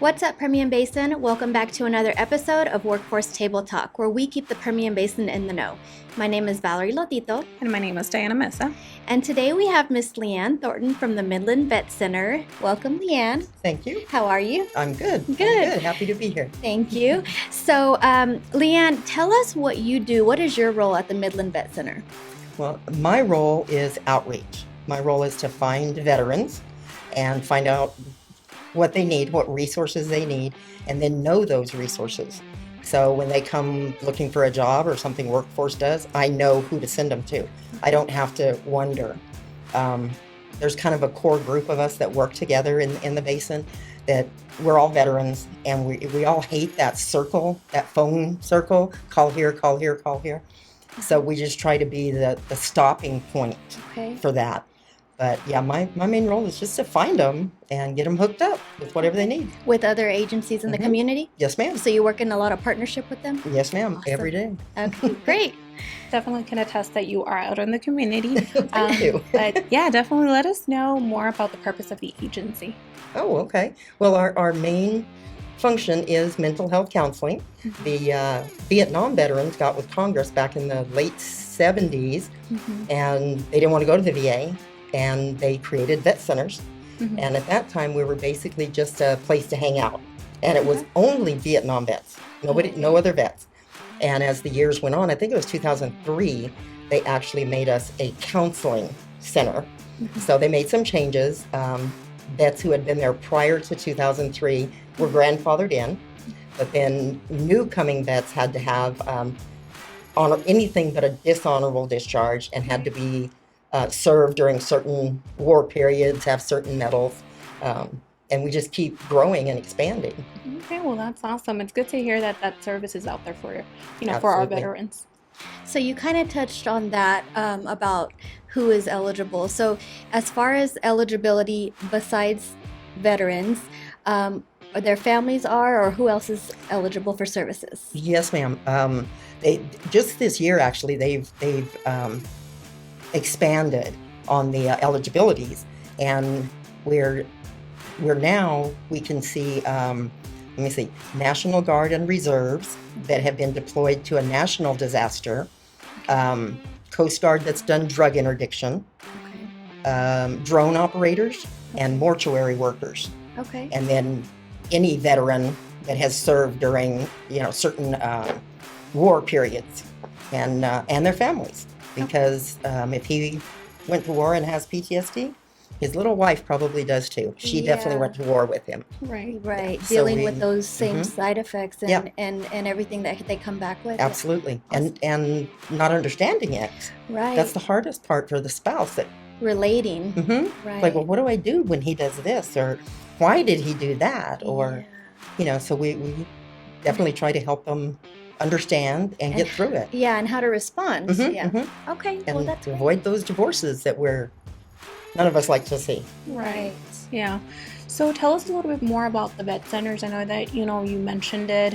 What's up, Permian Basin? Welcome back to another episode of Workforce Table Talk, where we keep the Permian Basin in the know. My name is Valerie Lotito. And my name is Diana Mesa. And today we have Miss Leanne Thornton from the Midland VetCenter. Welcome, Leanne. Thank you. How are you? I'm good. Good. I'm good. Happy to be here. Thank you. So, Leanne, tell us what you do. What is your role at the Midland VetCenter? Well, my role is outreach. My role is to find veterans and find out what they need, what resources they need, and then know those resources. So when they come looking for a job or something Workforce does, I know who to send them to. I don't have to wonder. There's kind of a core group of us that work together in the basin that we're all veterans, and we all hate that circle, that phone circle, call here, call here, call here. So we just try to be the stopping point for that. But yeah, my main role is just to find them and get them hooked up with whatever they need. With other agencies in the community? Yes, ma'am. So you work in a lot of partnership with them? Yes, ma'am. Awesome. Every day. Okay, great. Definitely can attest that you are out in the community. Thank you. But yeah, definitely let us know more about the purpose of the agency. Oh, okay. Well, our main function is mental health counseling. The Vietnam veterans got with Congress back in the late 70s, and they didn't want to go to the VA. And they created vet centers. And at that time, we were basically just a place to hang out. And it was only Vietnam vets, no other vets. And as the years went on, I think it was 2003, they actually made us a counseling center. So they made some changes. Vets who had been there prior to 2003 were grandfathered in. But then new coming vets had to have anything but a dishonorable discharge and had to be served during certain war periods, have certain medals, and we just keep growing and expanding. Okay, well that's awesome. It's good to hear that that service is out there for for our Absolutely. veterans. So you kind of touched on that about who is eligible. So as far as eligibility, besides veterans, their families are, or who else is eligible for services? Yes, ma'am. They just this year actually they've expanded on the eligibilities, and we're now we can see National Guard and reserves that have been deployed to a national disaster, Coast Guard that's done drug interdiction, drone operators, and mortuary workers, Okay. and then any veteran that has served during certain war periods, and their families. Because if he went to war and has PTSD, his little wife probably does too. She definitely went to war with him. Right. Right. So Dealing with those same side effects and, Yeah. and everything that they come back with. Absolutely. And not understanding it. Right. That's the hardest part for the spouse. That Relating. Right. like, well, what do I do when he does this? Or why did he do that? Or, so we definitely try to help them understand and get through it. Yeah, and how to respond. Yeah. Okay. And Well, that's to avoid those divorces that none of us like to see. right. Yeah. So tell us a little bit more about the vet centers. I know that you mentioned it.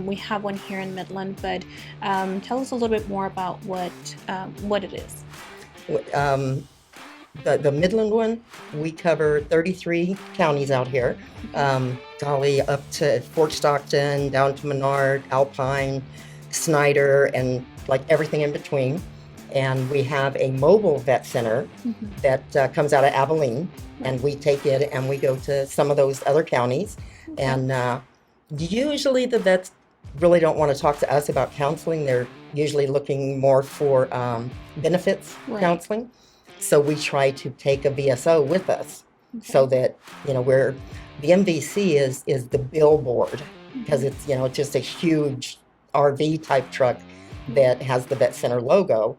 We have one here in Midland, but tell us a little bit more about what it is. The Midland one, we cover 33 counties out here. Up to Fort Stockton, down to Menard, Alpine, Snyder, and like everything in between. And we have a mobile vet center that comes out of Abilene, and we take it and we go to some of those other counties. And usually the vets really don't want to talk to us about counseling. They're usually looking more for benefits counseling. So we try to take a VSO with us, so that the MVC is the billboard, because it's just a huge RV type truck that has the Vet Center logo,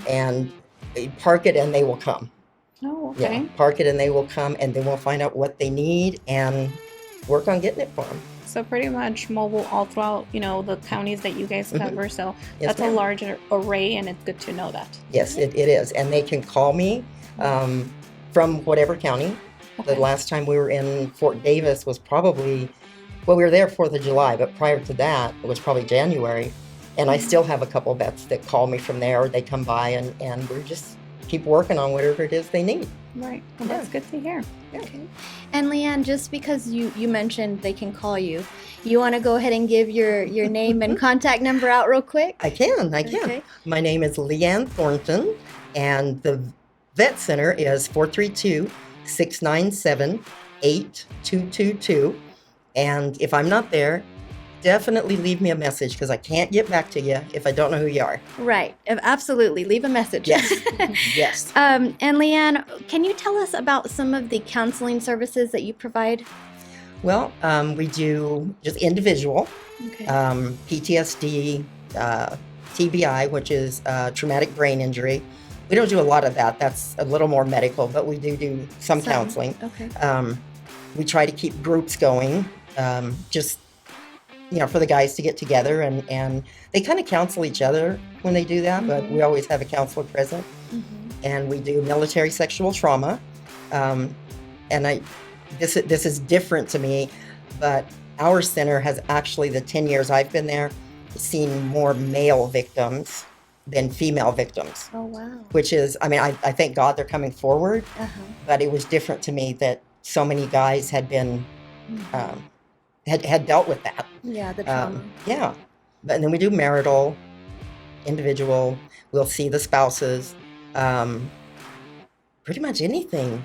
and they park it and they will come. Oh, okay. Yeah, park it and they will come, and then we'll find out what they need and work on getting it for them. So pretty much mobile all throughout, the counties that you guys cover. So Yes, that's ma'am. a large array, and it's good to know that. Yes, it is, and they can call me from whatever county. Okay. The last time we were in Fort Davis was probably, we were there 4th of July, but prior to that, it was probably January. And I still have a couple vets that call me from there, or they come by, and we're just keep working on whatever it is they need. Right. Well, that's good to hear. Okay. And Leanne, just because you mentioned they can call you, you want to go ahead and give your name and contact number out real quick? I can. Okay. My name is Leanne Thornton, and the VetCenter is 432-697-8222. And if I'm not there, definitely leave me a message because I can't get back to you if I don't know who you are. Right. Absolutely. Leave a message. Yes. Yes. And Leanne, can you tell us about some of the counseling services that you provide? Well, we do just individual, Okay. PTSD, TBI, which is traumatic brain injury. We don't do a lot of that. That's a little more medical, but we do some counseling. Okay. We try to keep groups going, just for the guys to get together, and they kind of counsel each other when they do that, but we always have a counselor present. And we do military sexual trauma. And this is different to me, but our center has actually, the 10 years I've been there, seen more male victims than female victims. Oh, wow. Which is, I thank God they're coming forward, but it was different to me that so many guys had been, had dealt with that. Yeah, the trauma. Yeah. And then we do marital, individual, we'll see the spouses, pretty much anything.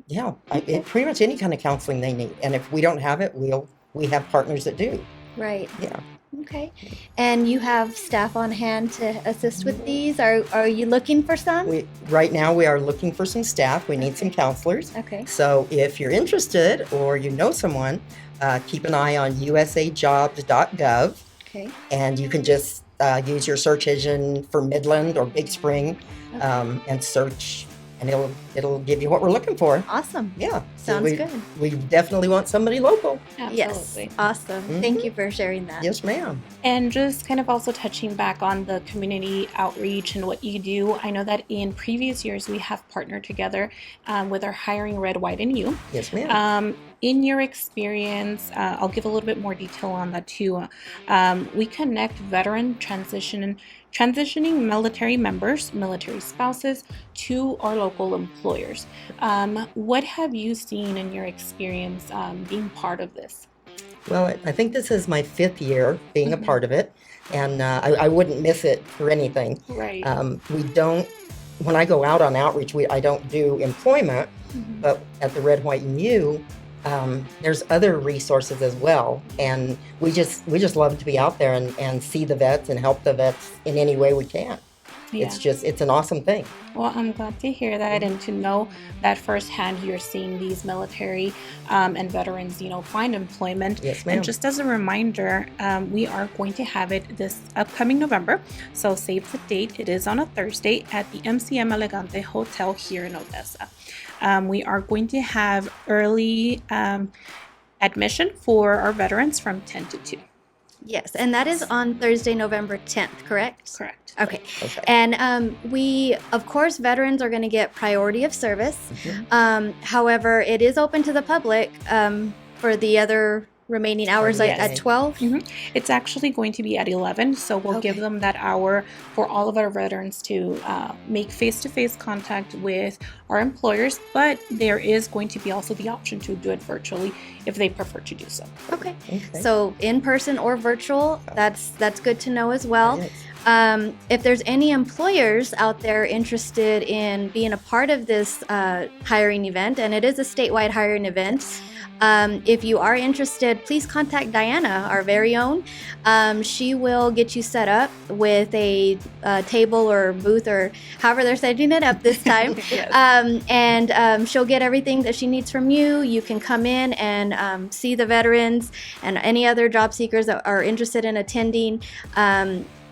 Pretty much any kind of counseling they need. And if we don't have it, we have partners that do. Right. Yeah. Okay. And you have staff on hand to assist with these? Are you looking for some? Right now we are looking for some staff. We need some counselors. Okay. So if you're interested or you know someone, keep an eye on usajobs.gov. Okay. And you can just use your search engine for Midland or Big Spring, and search, and it'll give you what we're looking for. Awesome. Yeah. Sounds good. We definitely want somebody local. Yes. Awesome. Thank you for sharing that. Yes, ma'am. And just kind of also touching back on the community outreach and what you do, I know that in previous years we have partnered together with our Hiring Red, White, and You. Yes, ma'am. In your experience, I'll give a little bit more detail on that too. We connect veteran transitioning military members, military spouses, to our local employers. What have you seen in your experience being part of this? Well, I think this is my 5th year being a part of it, and I wouldn't miss it for anything. Right. We don't, when I go out on outreach, I don't do employment, but at the Red, White, and You, there's other resources as well, and we just love to be out there and see the vets and help the vets in any way we can. Yeah. It's an awesome thing. Well, I'm glad to hear that and to know that firsthand you're seeing these military and veterans, find employment. Yes, ma'am. And just as a reminder, we are going to have it this upcoming November. So save the date. It is on a Thursday at the MCM Elegante Hotel here in Odessa. We are going to have early admission for our veterans from 10 to 2. Yes, and that is on Thursday, November 10th, correct? Correct. Okay. And we, of course, veterans are going to get priority of service. However, it is open to the public for the other remaining hours at 12. It's actually going to be at 11, so we'll give them that hour for all of our veterans to make face-to-face contact with our employers, but there is going to be also the option to do it virtually if they prefer to do so. Okay. So in person or virtual, that's good to know as well. If there's any employers out there interested in being a part of this hiring event, and it is a statewide hiring event, if you are interested, please contact Diana, our very own. She will get you set up with a table or booth or however they're setting it up this time. And she'll get everything that she needs from you. You can come in and see the veterans and any other job seekers that are interested in attending.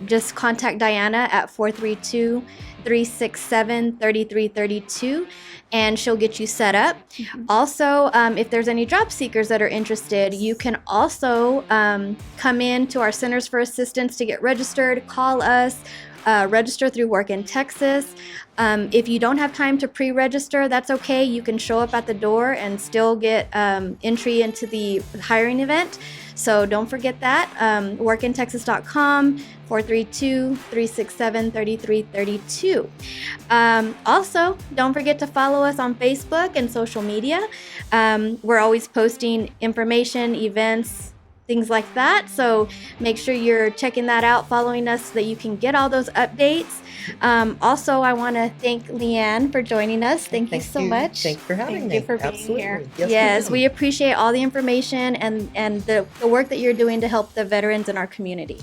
Just contact Diana at 432-367-3332 and she'll get you set up. Also, if there's any job seekers that are interested, you can also come in to our Centers for Assistance to get registered, call us, register through Work in Texas. If you don't have time to pre-register, that's okay. You can show up at the door and still get entry into the hiring event. So don't forget that. Workintexas.com, 432-367-3332. Also, don't forget to follow us on Facebook and social media. We're always posting information, events, things like that. So make sure you're checking that out, following us so that you can get all those updates. Also, I want to thank Leanne for joining us. Thank you so much. Thanks for having Thank me. you for being Absolutely. here. Yes, ma'am. we appreciate all the information and the work that you're doing to help the veterans in our community.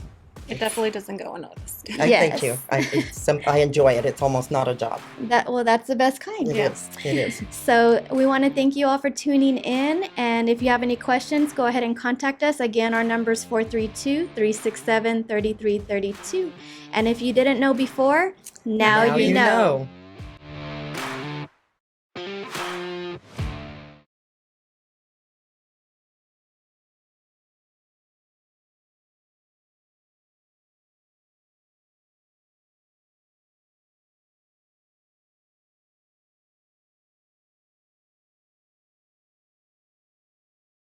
It definitely doesn't go unnoticed. Thank you. I enjoy it. It's almost not a job. That's the best kind. It Yeah. is. It is. So we want to thank you all for tuning in. And if you have any questions, go ahead and contact us. Again, our number is 432-367-3332. And if you didn't know before, now you know.